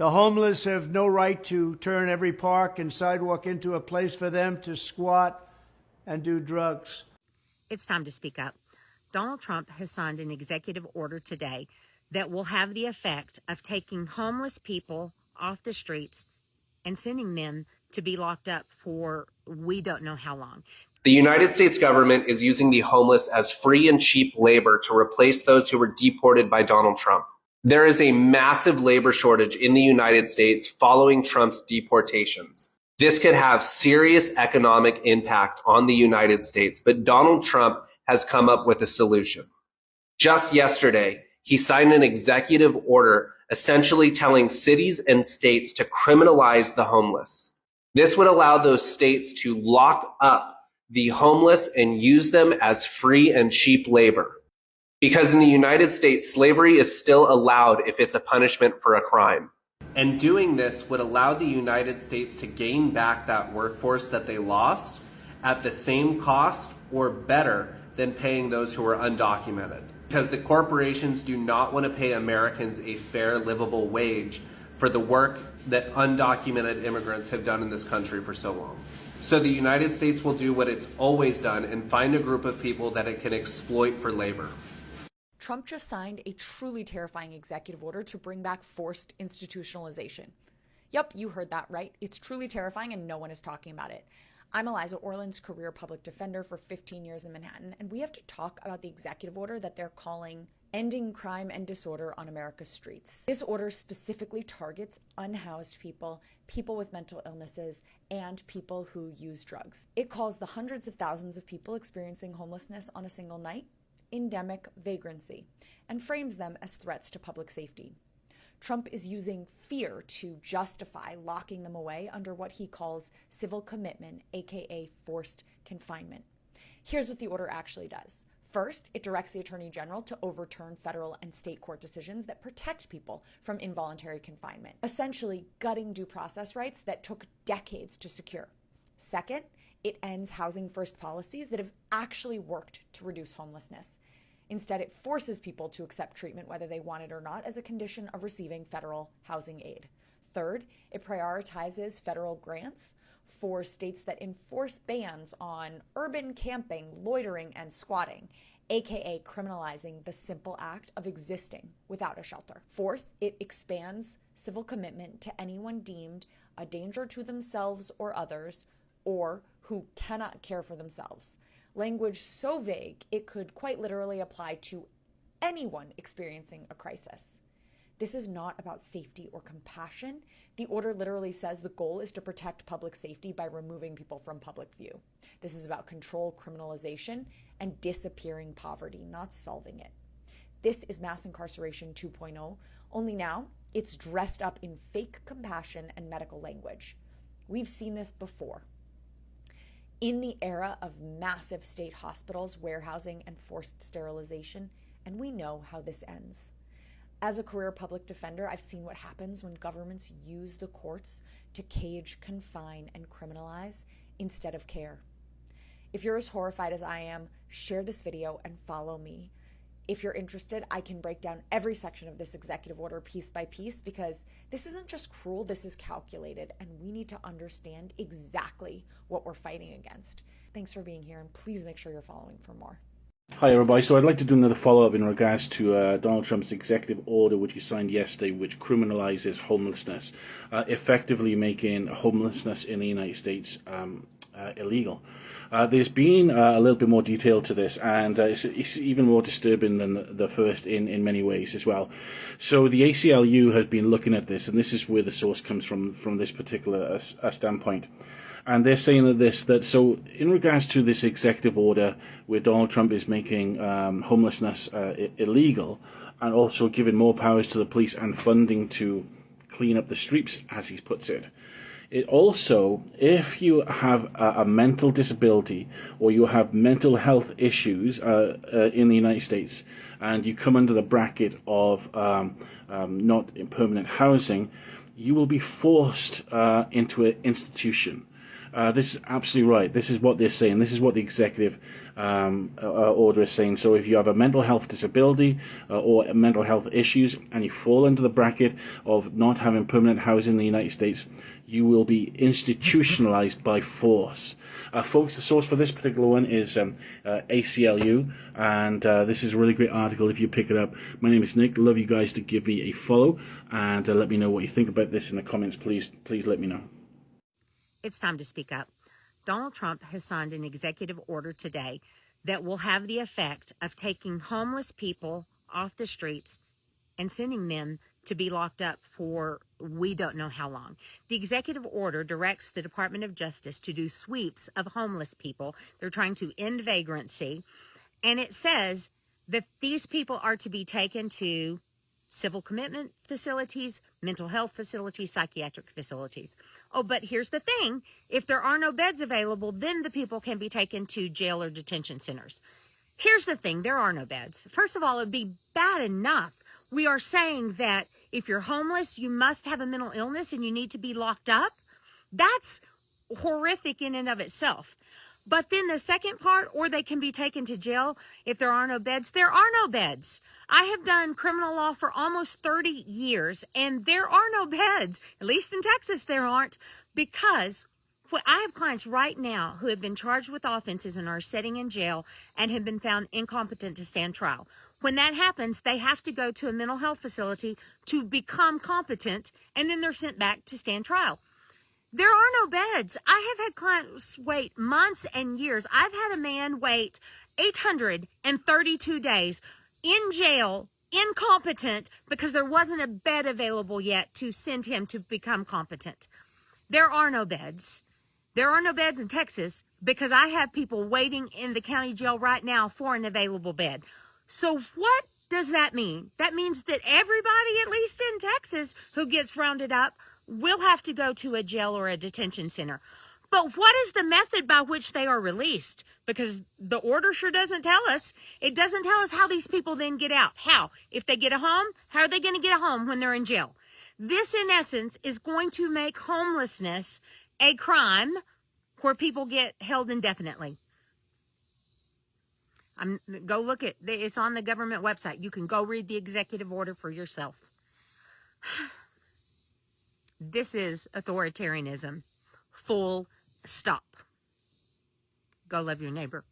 The homeless have no right to turn every park and sidewalk into a place for them to squat and do drugs. It's time to speak up. Donald Trump has signed an executive order today that will have the effect of taking homeless people off the streets and sending them to be locked up for we don't know how long. The United States government is using the homeless as free and cheap labor to replace those who were deported by Donald Trump. There is a massive labor shortage in the United States following Trump's deportations. This could have serious economic impact on the United States, but Donald Trump has come up with a solution. Just yesterday, he signed an executive order essentially telling cities and states to criminalize the homeless. This would allow those states to lock up the homeless and use them as free and cheap labor. Because in the United States, slavery is still allowed if it's a punishment for a crime. And doing this would allow the United States to gain back that workforce that they lost at the same cost or better than paying those who are undocumented. Because the corporations do not want to pay Americans a fair, livable wage for the work that undocumented immigrants have done in this country for so long. So the United States will do what it's always done and find a group of people that it can exploit for labor. Trump just signed a truly terrifying executive order to bring back forced institutionalization. Yep, you heard that right. It's truly terrifying and no one is talking about it. I'm Eliza Orland's career public defender for 15 years in Manhattan, and we have to talk about the executive order that they're calling Ending Crime and Disorder on America's Streets. This order specifically targets unhoused people, people with mental illnesses, and people who use drugs. It calls the hundreds of thousands of people experiencing homelessness on a single night endemic vagrancy, and frames them as threats to public safety. Trump is using fear to justify locking them away under what he calls civil commitment, aka forced confinement. Here's what the order actually does. First, it directs the Attorney General to overturn federal and state court decisions that protect people from involuntary confinement, essentially gutting due process rights that took decades to secure. Second, it ends housing first policies that have actually worked to reduce homelessness. Instead, it forces people to accept treatment whether they want it or not as a condition of receiving federal housing aid. Third, it prioritizes federal grants for states that enforce bans on urban camping, loitering, and squatting, aka criminalizing the simple act of existing without a shelter. Fourth, it expands civil commitment to anyone deemed a danger to themselves or others, or who cannot care for themselves. Language so vague, it could quite literally apply to anyone experiencing a crisis. This is not about safety or compassion. The order literally says the goal is to protect public safety by removing people from public view. This is about control criminalization and disappearing poverty, not solving it. This is mass incarceration 2.0, only now it's dressed up in fake compassion and medical language. We've seen this before. In the era of massive state hospitals, warehousing, and forced sterilization, and we know how this ends. As a career public defender, I've seen what happens when governments use the courts to cage, confine, and criminalize instead of care. If you're as horrified as I am, share this video and follow me. If you're interested, I can break down every section of this executive order piece by piece, because this isn't just cruel, this is calculated, and we need to understand exactly what we're fighting against. Thanks for being here, and please make sure you're following for more. Hi everybody, so I'd like to do another follow-up in regards to Donald Trump's executive order which he signed yesterday, which criminalizes homelessness, effectively making homelessness in the United States illegal. There's been a little bit more detail to this, and it's even more disturbing than the first in many ways as well. So the ACLU has been looking at this, and this is where the source comes from this particular standpoint. And they're saying that so in regards to this executive order where Donald Trump is making homelessness illegal, and also giving more powers to the police and funding to clean up the streets, as he puts it. It also, if you have a mental disability or you have mental health issues in the United States, and you come under the bracket of not in permanent housing, you will be forced into an institution. This is absolutely right. This is what they're saying. This is what the executive order is saying. So if you have a mental health disability or mental health issues and you fall under the bracket of not having permanent housing in the United States, you will be institutionalized by force. Folks, the source for this particular one is ACLU, and this is a really great article if you pick it up. My name is Nick. Love you guys to give me a follow, and let me know what you think about this in the comments. Please let me know. It's time to speak up. Donald Trump has signed an executive order today that will have the effect of taking homeless people off the streets and sending them to be locked up for we don't know how long. The executive order directs the Department of Justice to do sweeps of homeless people. They're trying to end vagrancy. And it says that these people are to be taken to civil commitment facilities, mental health facilities, psychiatric facilities. Oh, but here's the thing. If there are no beds available, then the people can be taken to jail or detention centers. Here's the thing. There are no beds. First of all, it would be bad enough. We are saying that if you're homeless, you must have a mental illness and you need to be locked up. That's horrific in and of itself. But then the second part, or they can be taken to jail if there are no beds. There are no beds. I have done criminal law for almost 30 years, and there are no beds. At least in Texas, there aren't, because I have clients right now who have been charged with offenses and are sitting in jail and have been found incompetent to stand trial. When that happens, they have to go to a mental health facility to become competent, and then they're sent back to stand trial. There are no beds. I have had clients wait months and years. I've had a man wait 832 days in jail, incompetent, because there wasn't a bed available yet to send him to become competent. There are no beds. There are no beds in Texas because I have people waiting in the county jail right now for an available bed. So what does that mean? That means that everybody, at least in Texas, who gets rounded up will have to go to a jail or a detention center. But what is the method by which they are released? Because the order sure doesn't tell us. It doesn't tell us how these people then get out. How? If they get a home, how are they going to get a home when they're in jail? This, in essence, is going to make homelessness a crime where people get held indefinitely. Go look at it's on the government website. You can go read the executive order for yourself. This is authoritarianism. Full stop. Go love your neighbor.